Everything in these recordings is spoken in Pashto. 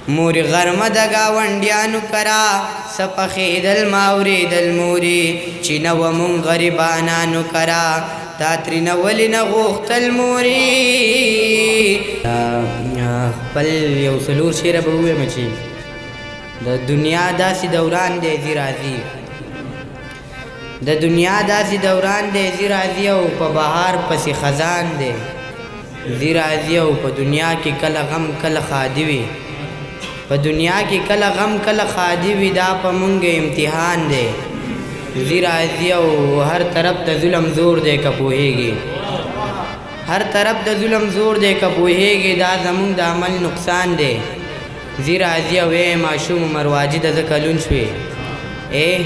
مور غرمه د گاونډیانو کرا سپخېدل ماورېدل مورې چې نه و مونږ غریبانانو کرا تا ترېنه ولې نه غوښتل مورې خپل یو څلور شعره به ووایم چې د دنیا داسې دوران دی ځي راځي د دنیا داسې دوران دی ځي راځي او په بهار پسې خزان دی ځي راځي او په دنیا کې کله غم کله ښادي وي په دنیا کې کله غم کله ښادي وي دا په مونږ امتحان دی ځي راځي او هر طرف د ظلم زور دی که پوهېږي هر طرف د ظلم زور دی که پوهېږي دا زمونږ د عمل نقصان دی ځي راځي او ای ماشوم عمر واجده زه کلون شوې ای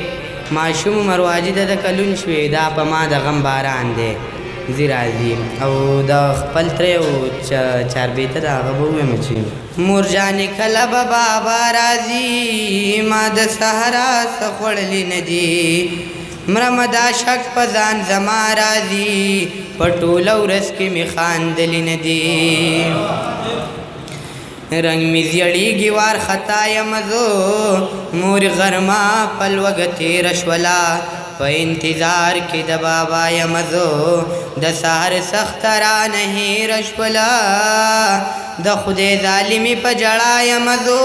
ماشوم عمر واجده زه کلون شوې دا په ما د غم باران دی ځي راځي او د خپل ترې او چاربېته د هغه به ووایم چې مور جانې کله به بابا راځي ما د صحرا څه خوړلي نه دي مرمه دا شک په ځان زما راځي په ټوله ورځ کې مې خاندلي نه دي رنگ می زیړیږي وارخطا یم زه مور غرمه په لوږه تېره شوله په انتظار کې د بابا یم زه د سهار سخته رانه هېره شوله د خدای ظالمي په ژړا یم زه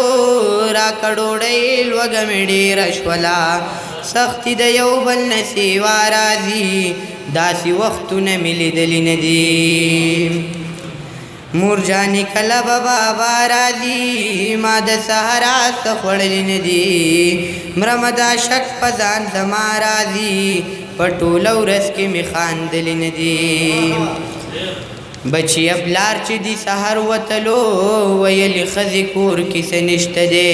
راکړه ډوډۍ لوږه مې ډېره شوله سختي د یو بل نه سیوا راځي داسې وختونه مې لیدلي نه دي مور جانې کله به بابا راځي ما د صحرا څه خوړلي نه دي مرمه دا شک په ځان زما راځي په ټوله ورځ کې مې خاندلي نه دي بچیه پلار چې دي سهار وتلو ویلې ښځې کور کې څه نشته دی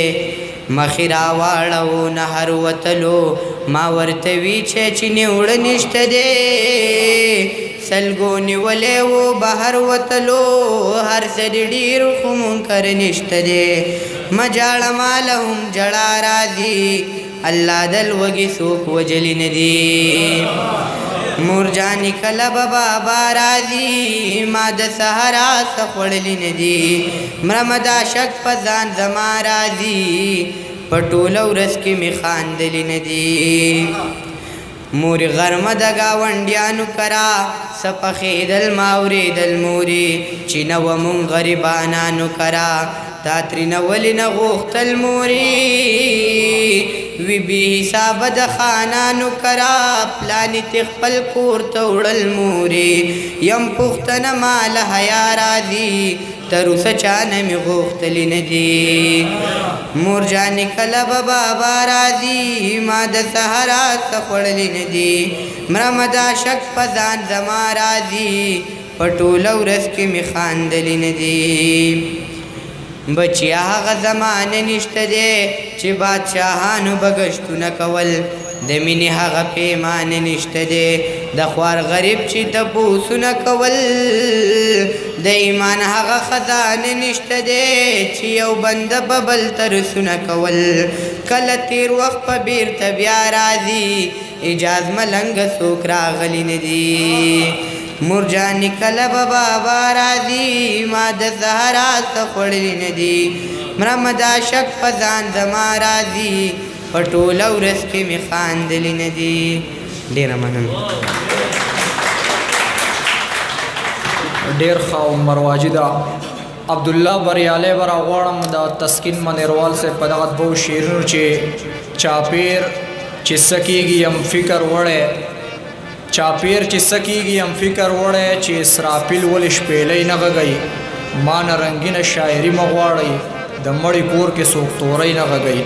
مخې راواړو نهر وتلو ما ورته وي چې نیوړه نشته دی سلګو نیولې و بهر وتلو هر څه ډېر خو منکر نشته دی مه ژاړه ماله هم ژړا راځي الله د لوږې څوک وجلي نه دي مور جانې کله به بابا راځي ما د صحرا څه خوړلي نه دي مرمه دا شک په ځان زما راځي په ټوله ورځ کې مې خاندلي نه دي مور غرمه د گاونډیانو کرا سپخېدل ماورېدل مورې چې نه و مونږ غریبانانو کرا تا ترېنه ولې نه غوښتل مورې وی بې حسابه د خانانو کرا پلانې تې خپل کور ته وړل مورې یم پوښتنه ما له حیا راځي تر اوسه چا نه مې غوښتلي نه دي مور جانې کله به بابا راځي ما د صحرا څه خوړلي نه دي مرمه دا شک په ځان زما راځي په ټوله ورځ کې مې خاندلي نه دي بچیا هغه زمانه نشته دی چې بادشاهانو به ګشتونه کول د مینې هغه پیمانه نشته دی د خوار غریب چې تپوسونه کول د ایمان هغه خزانه نشته دی چې یو بنده په بل ترسونه کول کله تیر وخت په بیرته بیا راځي اجاز ملنګه څوک راغلی نه دي مور جانې کله به بابا راځي ما د صحرا څه خوړلي نه دي مرمه دا شک په ځان زما راځي په ټوله ورځ کې مې خاندلي نه دي ډېره مننه ډېر ښه عمر واجده عبدالله بریالی به راغواړم د تسکین منیروال صاحب په دغه دوو شعرونو چې چاپیر چې څه کېږي یم فکر وړی چاپیر چې څه کېږي یم فکر وړی چې اسرافیل ولې شپېلۍ نه غږوي ما نه رنګینه شاعري مه غواړئ د مړي کور کې څوک تورۍ نه غږوي